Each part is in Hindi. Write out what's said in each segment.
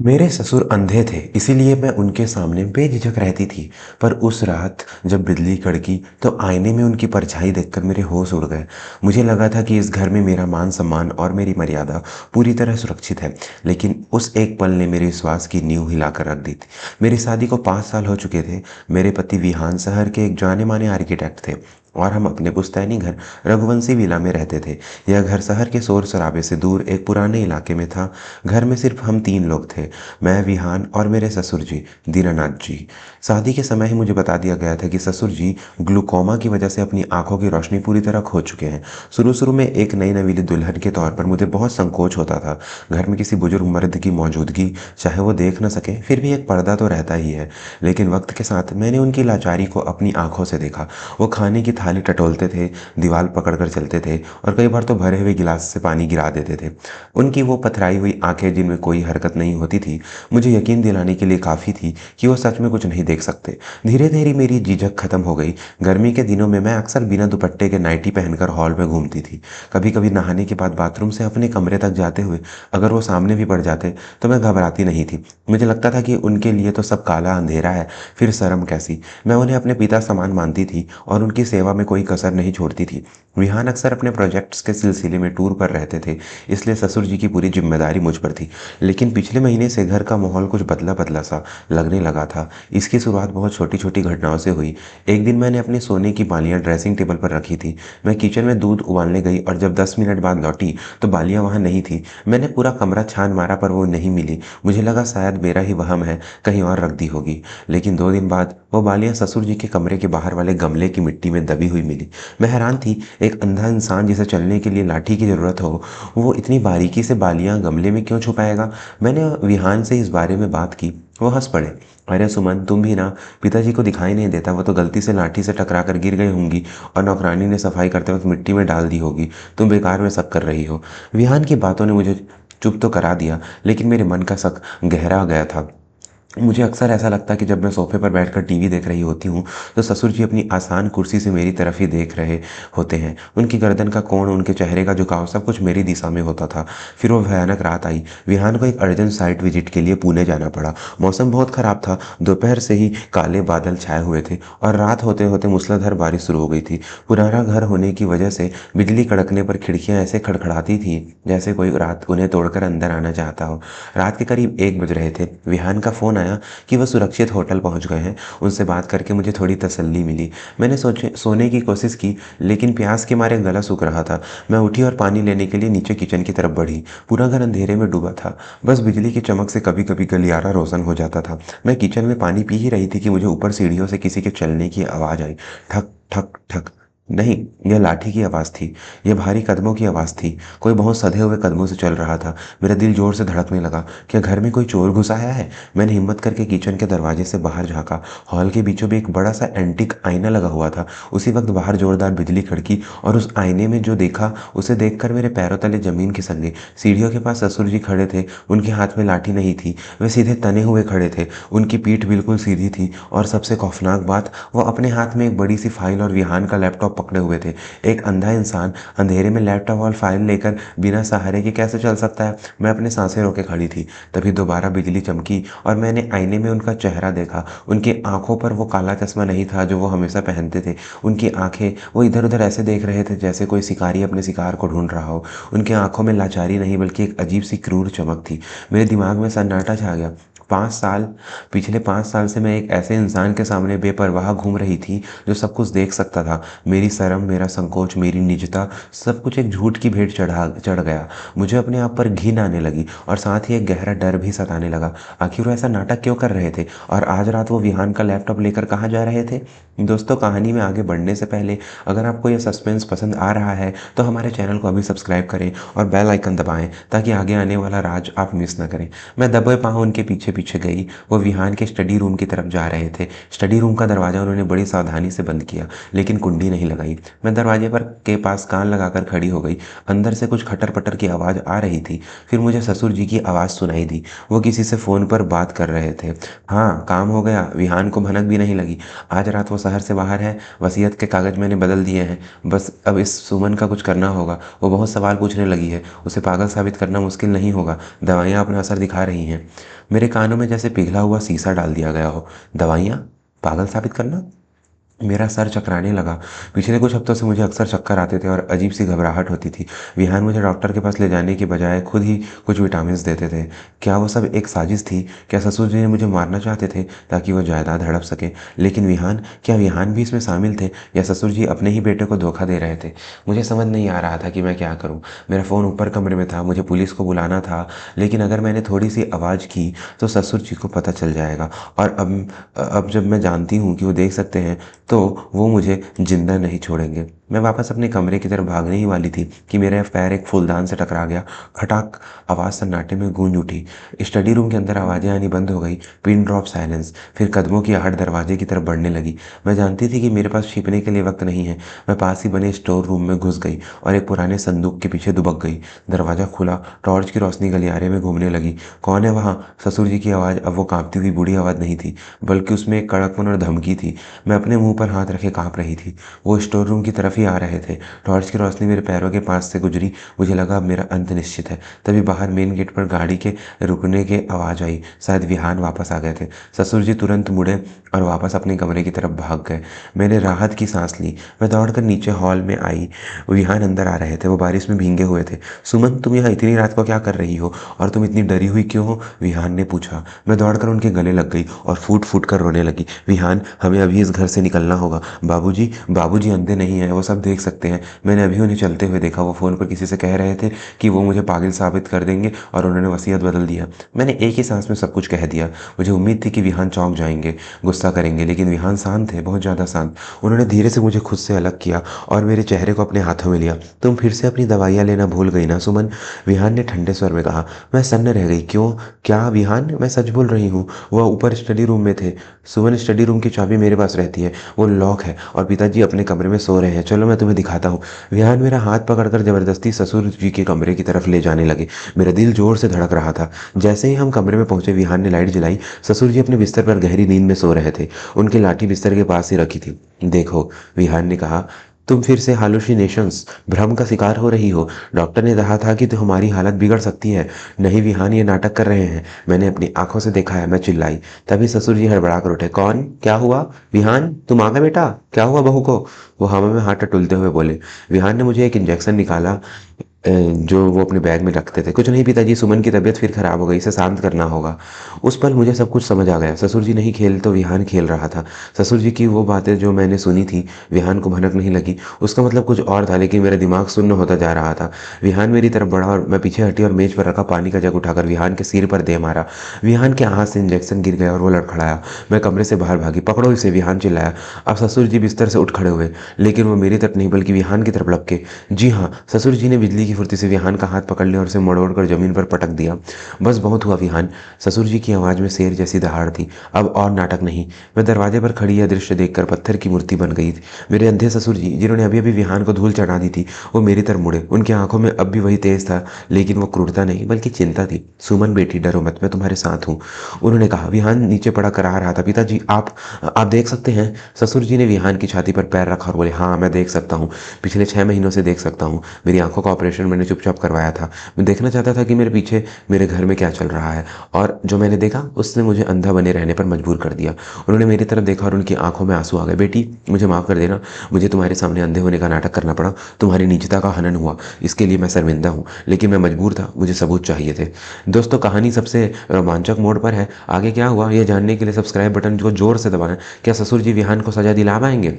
मेरे ससुर अंधे थे, इसीलिए मैं उनके सामने बेझिझक रहती थी। पर उस रात जब बिजली कड़की तो आईने में उनकी परछाई देखकर मेरे होश उड़ गए। मुझे लगा था कि इस घर में मेरा मान सम्मान और मेरी मर्यादा पूरी तरह सुरक्षित है, लेकिन उस एक पल ने मेरे विश्वास की नींव हिलाकर रख दी थी। मेरी शादी को 5 साल हो चुके थे। मेरे पति विहान शहर के एक जाने माने आर्किटेक्ट थे और हम अपने पुश्तैनी घर रघुवंशी विला में रहते थे। यह घर शहर के शोर शराबे से दूर एक पुराने इलाके में था। घर में सिर्फ हम 3 लोग थे, मैं, विहान और मेरे ससुर जी, दीनानाथ जी। शादी के समय ही मुझे बता दिया गया था कि ससुर जी ग्लूकोमा की वजह से अपनी आंखों की रोशनी पूरी तरह खो चुके हैं। शुरू शुरू में एक नई नवीली दुल्हन के तौर पर मुझे बहुत संकोच होता था। घर में किसी बुजुर्ग मर्द की मौजूदगी, चाहे वो देख न सके, फिर भी एक पर्दा तो रहता ही है। लेकिन वक्त के साथ मैंने उनकी लाचारी को अपनी आंखों से देखा। वो खाने की थाली टटोलते थे, दीवार पकड़कर चलते थे और कई बार तो भरे हुए गिलास से पानी गिरा देते थे। उनकी वो पथराई हुई आंखें जिनमें कोई हरकत नहीं होती थी, मुझे यकीन दिलाने के लिए काफ़ी थी कि वो सच में कुछ नहीं देख सकते। धीरे धीरे मेरी झिझक खत्म हो गई। गर्मी के दिनों में मैं अक्सर बिना दुपट्टे के नाइटी पहनकर हॉल में घूमती थी। कभी कभी नहाने के बाद बाथरूम से अपने कमरे तक जाते हुए अगर वो सामने भी पड़ जाते तो मैं घबराती नहीं थी। मुझे लगता था कि उनके लिए तो सब काला अंधेरा है, फिर शर्म कैसी। मैं उन्हें अपने पिता समान मानती थी और उनकी सेवा में कोई कसर नहीं छोड़ती थी। विहान अक्सर अपने प्रोजेक्ट्स के सिलसिले में टूर पर रहते थे, इसलिए ससुर जी की पूरी जिम्मेदारी मुझ पर थी। लेकिन पिछले महीने से घर का माहौल कुछ बदला बदला सा लगने लगा था। इसकी शुरुआत बहुत छोटी छोटी घटनाओं से हुई। एक दिन मैंने अपने सोने की बालियां ड्रेसिंग टेबल पर रखी थी। मैं किचन में दूध उबालने गई और जब 10 मिनट बाद लौटी तो बालियां वहां नहीं थी। मैंने पूरा कमरा छान मारा पर वो नहीं मिली। मुझे लगा शायद मेरा ही वहम है, कहीं और रख दी होगी। लेकिन 2 दिन बाद वो बालियां ससुर जी के कमरे के बाहर वाले गमले की मिट्टी में दबी हुई मिली। मैं हैरान थी, एक अंधा इंसान जिसे चलने के लिए लाठी की जरूरत हो, वो इतनी बारीकी से बालियां गमले में क्यों छुपाएगा। मैंने विहान से इस बारे में बात की। वो हंस पड़े। अरे सुमन, तुम भी ना, पिताजी को दिखाई नहीं देता, वो तो गलती से लाठी से टकरा कर गिर गई होंगी और नौकरानी ने सफाई करते वक्त मिट्टी में डाल दी होगी। तुम बेकार में शक कर रही हो। विहान की बातों ने मुझे चुप तो करा दिया, लेकिन मेरे मन का शक गहरा गया था। मुझे अक्सर ऐसा लगता है कि जब मैं सोफे पर बैठकर टीवी देख रही होती हूँ तो ससुर जी अपनी आसान कुर्सी से मेरी तरफ ही देख रहे होते हैं। उनकी गर्दन का कोण, उनके चेहरे का झुकाव, सब कुछ मेरी दिशा में होता था। फिर वो भयानक रात आई। विहान को एक अर्जेंट साइट विजिट के लिए पुणे जाना पड़ा। मौसम बहुत खराब था। दोपहर से ही काले बादल छाए हुए थे और रात होते होते मूसलाधार बारिश शुरू हो गई थी। पुराना घर होने की वजह से बिजली कड़कने पर खिड़कियां ऐसे खड़खड़ाती थी जैसे कोई रात उन्हें तोड़कर अंदर आना चाहता हो। रात के करीब 1 बज रहे थे। विहान का फोन आया कि वह सुरक्षित होटल पहुंच गए हैं। उनसे बात करके मुझे थोड़ी तसल्ली मिली। मैंने सोचे सोने की कोशिश की, लेकिन प्यास के मारे गला सूख रहा था। मैं उठी और पानी लेने के लिए नीचे किचन की तरफ बढ़ी। पूरा घर अंधेरे में डूबा था, बस बिजली की चमक से कभी कभी गलियारा रोशन हो जाता था। मैं किचन में पानी पी ही रही थी कि मुझे ऊपर सीढ़ियों से किसी के चलने की आवाज़ आई। ठक ठक ठक। नहीं, यह लाठी की आवाज़ थी। यह भारी कदमों की आवाज़ थी। कोई बहुत सधे हुए कदमों से चल रहा था। मेरा दिल जोर से धड़कने लगा। क्या घर में कोई चोर घुस आया है? मैंने हिम्मत करके किचन के दरवाजे से बाहर झांका। हॉल के बीचों बीच एक बड़ा सा एंटीक आईना लगा हुआ था। उसी वक्त बाहर जोरदार बिजली कड़की और उस आईने में जो देखा उसे देखकर मेरे पैरों तले जमीन खिसक गई। सीढ़ियों के पास ससुर जी खड़े थे। उनके हाथ में लाठी नहीं थी, वे सीधे तने हुए खड़े थे। उनकी पीठ बिल्कुल सीधी थी और सबसे खौफनाक बात, वो अपने हाथ में एक बड़ी सी फाइल और विहान का लैपटॉप पकड़े हुए थे। एक अंधा इंसान अंधेरे में लैपटॉप और फाइल लेकर बिना सहारे के कैसे चल सकता है? मैं अपने सांसें रोके खड़ी थी। तभी दोबारा बिजली चमकी और मैंने आईने में उनका चेहरा देखा। उनकी आंखों पर वो काला चश्मा नहीं था जो वो हमेशा पहनते थे। उनकी आंखें, वो इधर उधर ऐसे देख रहे थे जैसे कोई शिकारी अपने शिकार को ढूंढ रहा हो। उनकी आंखों में लाचारी नहीं बल्कि एक अजीब सी क्रूर चमक थी। मेरे दिमाग में सन्नाटा छा गया। 5 साल, पिछले 5 साल से मैं एक ऐसे इंसान के सामने बेपरवाह घूम रही थी जो सब कुछ देख सकता था। मेरी शर्म, मेरा संकोच, मेरी निजता, सब कुछ एक झूठ की भेंट चढ़ गया। मुझे अपने आप पर घिन आने लगी और साथ ही एक गहरा डर भी सताने लगा। आखिर वो ऐसा नाटक क्यों कर रहे थे और आज रात वो विहान का लैपटॉप लेकर कहाँ जा रहे थे? दोस्तों, कहानी में आगे बढ़ने से पहले अगर आपको यह सस्पेंस पसंद आ रहा है तो हमारे चैनल को अभी सब्सक्राइब करें और बेल आइकन दबाएं ताकि आगे आने वाला राज आप मिस ना करें। मैं दबे पाँव उनके पीछे पीछे गई। वो विहान के स्टडी रूम की तरफ जा रहे थे। स्टडी रूम का दरवाजा उन्होंने बड़ी सावधानी से बंद किया, लेकिन कुंडी नहीं लगाई। मैं दरवाजे पर के पास कान लगाकर खड़ी हो गई। अंदर से कुछ खटर पटर की आवाज़ आ रही थी। फिर मुझे ससुर जी की आवाज़ सुनाई दी। वो किसी से फ़ोन पर बात कर रहे थे। हाँ, काम हो गया। विहान को भनक भी नहीं लगी। आज रात वो शहर से बाहर है। वसीयत के कागज़ मैंने बदल दिए हैं। बस अब इस सुमन का कुछ करना होगा। वो बहुत सवाल पूछने लगी है। उसे पागल साबित करना मुश्किल नहीं होगा। दवाइयाँ अपना असर दिखा रही हैं। मेरे कानों में जैसे पिघला हुआ शीशा डाल दिया गया हो। दवाइयाँ? पागल साबित करना? मेरा सर चकराने लगा। पिछले कुछ हफ्तों से मुझे अक्सर चक्कर आते थे और अजीब सी घबराहट होती थी। विहान मुझे डॉक्टर के पास ले जाने की बजाय खुद ही कुछ विटामिन देते थे। क्या वो सब एक साजिश थी? क्या ससुर जी ने मुझे मारना चाहते थे ताकि वो जायदाद हड़प सके? लेकिन विहान, क्या विहान भी इसमें शामिल थे या ससुर जी अपने ही बेटे को धोखा दे रहे थे? मुझे समझ नहीं आ रहा था कि मैं क्या करूँ। मेरा फ़ोन ऊपर कमरे में था, मुझे पुलिस को बुलाना था, लेकिन अगर मैंने थोड़ी सी आवाज़ की तो ससुर जी को पता चल जाएगा। और अब जब मैं जानती हूँ कि वो देख सकते हैं तो वो मुझे जिंदा नहीं छोड़ेंगे। मैं वापस अपने कमरे की तरफ भागने ही वाली थी कि मेरा पैर एक फूलदान से टकरा गया। खटाक आवाज़ सन्नाटे में गूंज उठी। स्टडी रूम के अंदर आवाज़ें आनी बंद हो गई। Pin drop silence. फिर कदमों की आहट दरवाजे की तरफ बढ़ने लगी। मैं जानती थी कि मेरे पास छिपने के लिए वक्त नहीं है। मैं पास ही बने स्टोर रूम में घुस गई और एक पुराने संदूक के पीछे दुबक गई। दरवाज़ा खुला, टॉर्च की रोशनी गलियारे में घूमने लगी। कौन है वहाँ? ससुर जी की आवाज़ अब वो कांपती हुई बूढ़ी आवाज़ नहीं थी, बल्कि उसमें एक कड़कपन और धमकी थी। मैं अपने मुंह पर हाथ रखे कांप रही थी। वो स्टोर रूम की तरफ ही आ रहे थे। टॉर्च की रोशनी मेरे पैरों के पास से गुजरी। मुझे लगा अब मेरा अंत निश्चित है। तभी बाहर मेन गेट पर गाड़ी के रुकने की आवाज़ आई। शायद विहान वापस आ गए थे। ससुर जी तुरंत मुड़े और वापस अपने कमरे की तरफ भाग गए। मैंने राहत की सांस ली। मैं दौड़कर नीचे हॉल में आई। विहान अंदर आ रहे थे। वो बारिश में भींगे हुए थे। सुमन, तुम यहाँ इतनी रात को क्या कर रही हो और तुम इतनी डरी हुई क्यों हो? विहान ने पूछा। मैं दौड़कर उनके गले लग गई और फूट फूट कर रोने लगी। विहान, हमें अभी इस घर से निकलना होगा। बाबूजी, बाबूजी अंधे नहीं हैं, वो सब देख सकते हैं। मैंने अभी उन्हें चलते हुए देखा। वो फ़ोन पर किसी से कह रहे थे कि वो मुझे पागल साबित कर देंगे और उन्होंने वसीयत बदल दिया। मैंने एक ही सांस में सब कुछ कह दिया। मुझे उम्मीद थी कि विहान चौंक जाएंगे, गुस्सा करेंगे, लेकिन विहान शांत थे, बहुत ज़्यादा शांत। उन्होंने धीरे से मुझे खुद से अलग किया और मेरे चेहरे को अपने हाथों में लिया। तुम फिर से अपनी दवाइयाँ लेना भूल गई ना सुमन? विहान ने ठंडे स्वर में कहा। मैं सन्न रह गई। क्यों? क्या विहान? मैं सच बोल रही हूँ। वह ऊपर स्टडी रूम में थे। सुमन, स्टडी रूम की चाबी मेरे पास रहती है, वो लॉक है और पिताजी अपने कमरे में सो रहे हैं। चलो मैं तुम्हें दिखाता हूँ। विहान मेरा हाथ पकड़कर जबरदस्ती ससुर जी के कमरे की तरफ ले जाने लगे। मेरा दिल जोर से धड़क रहा था। जैसे ही हम कमरे में पहुंचे, विहान ने लाइट जलाई। ससुर जी अपने बिस्तर पर गहरी नींद में सो रहे थे। उनकी लाठी बिस्तर के पास ही रखी थी। देखो, विहान ने कहा, तुम फिर से हालुसिनेशंस, भ्रम का शिकार हो रही हो। डॉक्टर ने कहा था कि तुम्हारी हालत बिगड़ सकती है। नहीं विहान, ये नाटक कर रहे हैं। मैंने अपनी आंखों से देखा है। मैं चिल्लाई। तभी ससुर जी हड़बड़ा कर उठे। कौन? क्या हुआ? विहान, तुम आ गए बेटा। क्या हुआ बहू को? वो हवा में हाथ टटोलते हुए बोले। विहान ने मुझे एक इंजेक्शन निकाला जो वो अपने बैग में रखते थे। कुछ नहीं पिताजी, सुमन की तबीयत फिर खराब हो गई, इसे शांत करना होगा। उस पल मुझे सब कुछ समझ आ गया। ससुर जी नहीं खेल तो विहान खेल रहा था। ससुर जी की वो बातें जो मैंने सुनी थी, विहान को भनक नहीं लगी। उसका मतलब कुछ और था, लेकिन मेरा दिमाग शून्य होता जा रहा था। विहान मेरी तरफ बढ़ा और मैं पीछे हटी और मेज पर रखा पानी का जग उठाकर विहान के सिर पर दे मारा। विहान के हाथ से इंजेक्शन गिर गया और वो लड़खड़ाया। मैं कमरे से बाहर भागी। पकड़ो इसे, विहान चिल्लाया। अब ससुर जी बिस्तर से उठ खड़े हुए, लेकिन वो मेरी तरफ नहीं बल्कि विहान की तरफ लपके। जी हाँ, ससुर जी ने बिजली की फुर्ती से विहान का हाथ पकड़ लिया और उसे मड़ोड़ कर जमीन पर पटक दिया। बस बहुत हुआ विहान। ससुर जी की आवाज़ में शेर जैसी दहाड़ थी। अब और नाटक नहीं। मैं दरवाजे पर खड़ी यह दृश्य देखकर पत्थर की मूर्ति बन गई थी। मेरे अंधे ससुर जी, जिन्होंने अभी अभी विहान को धूल चढ़ा दी थी, वो मेरी तरफ मुड़े। उनकी आंखों में अब भी वही तेज था, लेकिन वो क्रूरता नहीं बल्कि चिंता थी। सुमन बेटी, डरो मत, मैं तुम्हारे साथ हूँ, उन्होंने कहा। विहान नीचे पड़ा करा रहा था। पिताजी, आप देख सकते हैं? ससुर जी ने विहान की छाती पर पैर रखा और बोले, हाँ मैं देख सकता हूँ। पिछले 6 महीनों से देख सकता हूँ। मेरी आंखों का ऑपरेशन मैंने चुपचाप करवाया था। मैं देखना चाहता था कि मेरे पीछे मेरे घर में क्या चल रहा है, और जो मैंने देखा उसने मुझे अंधा बने रहने पर मजबूर कर दिया। उन्होंने मेरी तरफ देखा और उनकी आंखों में आंसू आ गए। बेटी, मुझे माफ़ कर देना, मुझे तुम्हारे सामने अंधे होने का नाटक करना पड़ा। तुम्हारी निजता का हनन हुआ, इसके लिए मैं शर्मिंदा हूँ, लेकिन मैं मजबूर था, मुझे सबूत चाहिए थे। दोस्तों, कहानी सबसे रोमांचक मोड़ पर है। आगे क्या हुआ यह जानने के लिए सब्सक्राइब बटन को जोर से दबाएं। क्या ससुर जी विहान को सजा दिला पाएंगे?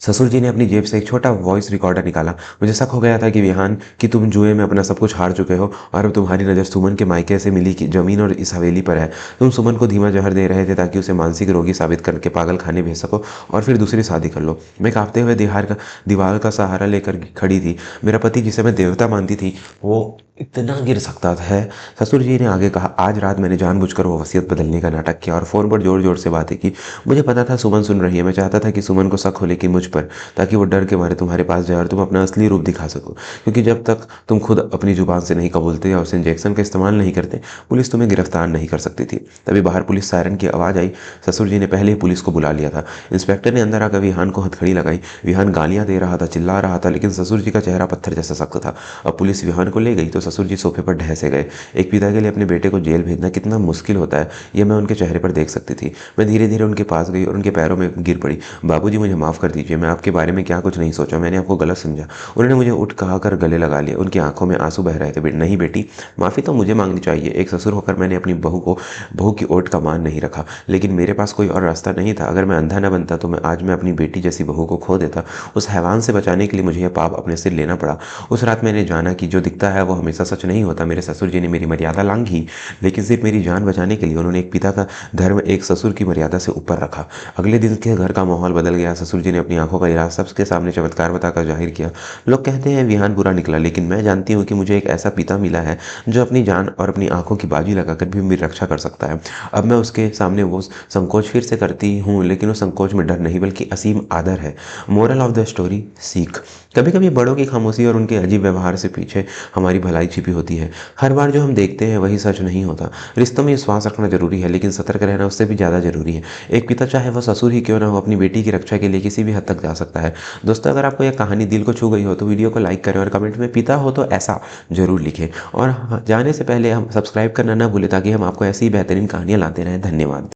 ससुर जी ने अपनी जेब से एक छोटा वॉइस रिकॉर्डर निकाला। मुझे शक हो गया था कि विहान, कि तुम जुए में अपना सब कुछ हार चुके हो और अब तुम्हारी नज़र सुमन के मायके से मिली की जमीन और इस हवेली पर है। तुम सुमन को धीमा जहर दे रहे थे ताकि उसे मानसिक रोगी साबित करके पागल खाने भेज सको और फिर दूसरी शादी कर लो। मैं कांपते हुए दीवार का सहारा लेकर खड़ी थी। मेरा पति, जिसे मैं देवता मानती थी, वो इतना गिर सकता है? ससुर जी ने आगे कहा, आज रात मैंने जानबूझकर वो वसीयत बदलने का नाटक किया और फ़ोन पर जोर जोर से बातें की। मुझे पता था सुमन सुन रही है। मैं चाहता था कि सुमन को शक हो, लेकिन मुझ पर, ताकि वो डर के मारे तुम्हारे पास जाए और तुम अपना असली रूप दिखा सको। क्योंकि जब तक तुम खुद अपनी जुबान से नहीं कबूलते या उस इंजेक्शन का इस्तेमाल नहीं करते, पुलिस तुम्हें गिरफ्तार नहीं कर सकती थी। तभी बाहर पुलिस सायरन की आवाज़ आई। ससुर जी ने पहले ही पुलिस को बुला लिया था। इंस्पेक्टर ने अंदर आकर विहान को हथकड़ी लगाई। विहान गालियाँ दे रहा था, चिल्ला रहा था, लेकिन ससुर जी का चेहरा पत्थर जैसा सख्त था। अब पुलिस विहान को ले गई तो ससुर जी सोफे पर ढह से गए। एक पिता के लिए अपने बेटे को जेल भेजना कितना मुश्किल होता है, यह मैं उनके चेहरे पर देख सकती थी। मैं धीरे-धीरे उनके पास गई और उनके पैरों में गिर पड़ी। बाबूजी मुझे माफ़ कर दीजिए, मैं आपके बारे में क्या कुछ नहीं सोचा, मैंने आपको गलत समझा। उन्होंने मुझे उठ कहकर गले लगा लिया। उनकी आँखों में आँसू बह रहे थे। नहीं बेटी, माफ़ी तो मुझे माँगनी चाहिए। एक ससुर होकर मैंने अपनी बहू की ओट का मान नहीं रखा, लेकिन मेरे पास कोई और रास्ता नहीं था। अगर मैं अंधा न बनता तो आज मैं अपनी बेटी जैसी बहू को खो देता। उस हैवान से बचाने के लिए मुझे यह पाप अपने सिर लेना पड़ा। उस रात मैंने जाना कि जो दिखता है वो हमेशा सच नहीं होता। मेरे ससुर जी ने मेरी मर्यादा लांघी, लेकिन सिर्फ मेरी जान बचाने के लिए। उन्होंने एक पिता का धर्म एक ससुर की मर्यादा से ऊपर रखा। अगले दिन के घर का माहौल बदल गया। ससुर जी ने अपनी आंखों का इलाज सबके सामने चमत्कार बताकर जाहिर किया। लोग कहते हैं विहान बुरा निकला, लेकिन मैं जानती हूँ कि मुझे एक ऐसा पिता मिला है जो अपनी जान और अपनी आंखों की बाजी लगाकर भी मेरी रक्षा कर सकता है। अब मैं उसके सामने वो संकोच फिर से करती हूँ, लेकिन उस संकोच में डर नहीं बल्कि असीम आदर है। मोरल ऑफ द स्टोरी, सीख। कभी कभी बड़ों की खामोशी और उनके अजीब व्यवहार से पीछे हमारी भलाई छिपी होती है। हर बार जो हम देखते हैं वही सच नहीं होता। रिश्तों में विश्वास रखना जरूरी है, लेकिन सतर्क रहना उससे भी ज़्यादा जरूरी है। एक पिता चाहे वह ससुर ही क्यों ना हो, अपनी बेटी की रक्षा के लिए किसी भी हद तक जा सकता है। दोस्तों, अगर आपको यह कहानी दिल को छू गई हो तो वीडियो को लाइक करें और कमेंट में पिता हो तो ऐसा जरूर लिखें। और हाँ, जाने से पहले हम सब्सक्राइब करना ना भूलें, ताकि हम आपको ऐसी ही बेहतरीन कहानियाँ लाते रहें। धन्यवाद।